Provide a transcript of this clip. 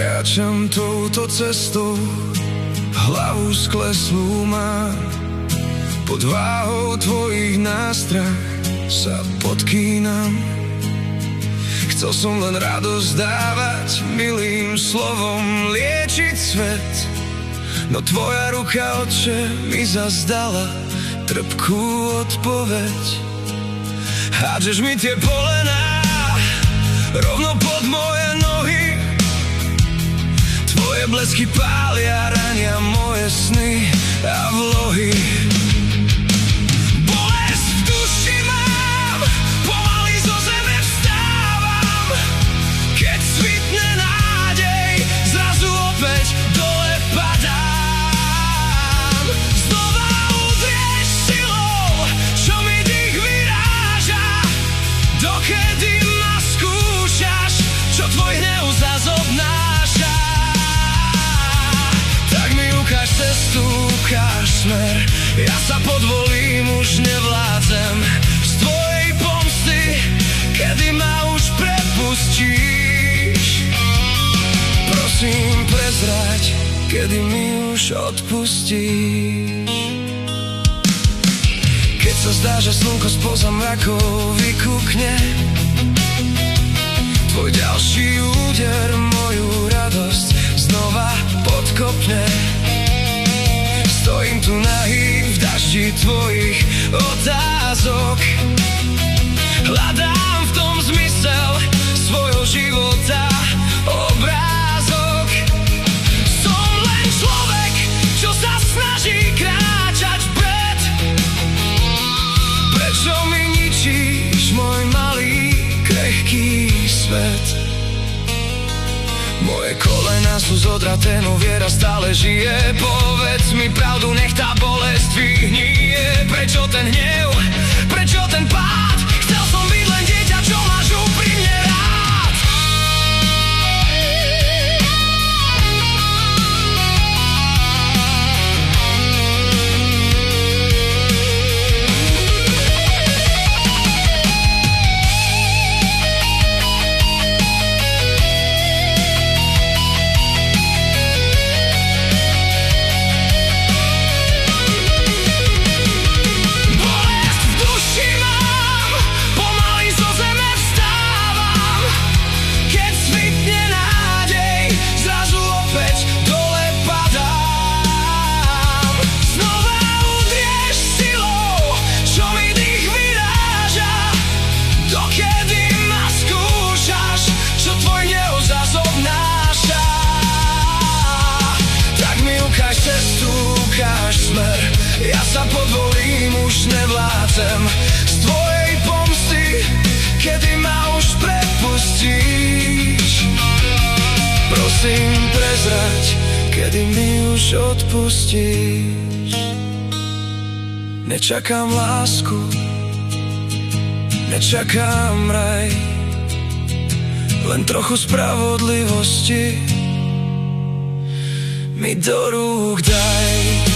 Kráčam touto cestou, hlavu skleslú mám. Pod váhou tvojich nástrah sa podkýnam. Chcel som len radosť dávať, milým slovom liečiť svet. No tvoja ruka, Otče, mi zazdala trpkú odpoveď. Hádžeš mi tie polená rovno pod moje nohy. Tvoje blesky pália, rania moje sny a vlohy. Bolesť v duši mám, pomaly zo zeme vstávam. Keď svitne nádej, zrazu opäť dole padám. Znova udrieš silou, čo mi dých vyráža. Dokedy ma skúšaš, čo tvoj hnev zas obnáša. Tak mi ukáž cestu, ukáž smer. Ja sa podvolím, už nevládzem z tvojej pomsty. Kedy ma už prepustíš? Prosím, prezrať, kedy mi už odpustíš. Keď sa zdá, že slnko spoza mrakov vykúkne, tvoj ďalší úder moju radosť znova podkopne. Stojím tu nahý v daždi tvojich otázok. Hľadám v tom zmysel svojho života obrázok. Som len človek, čo sa snaží kráčať vpred. Prečo mi ničíš môj malý, krehký svet? Moje kolená sú zodraté, no viera stále žije. Povedz mi pravdu, nech tá bolesť vyhnie. Prečo ten hnev, prečo ten pád? Chcel som byť len dieťa, čo máš úprimne rád. Ja sa podvolím, už nevládzem z tvojej pomsty. Kedy ma už prepustíš? Prosím, prezrať, kedy mi už odpustíš. Nečakám lásku, nečakám raj, len trochu spravodlivosti mi do rúk daj.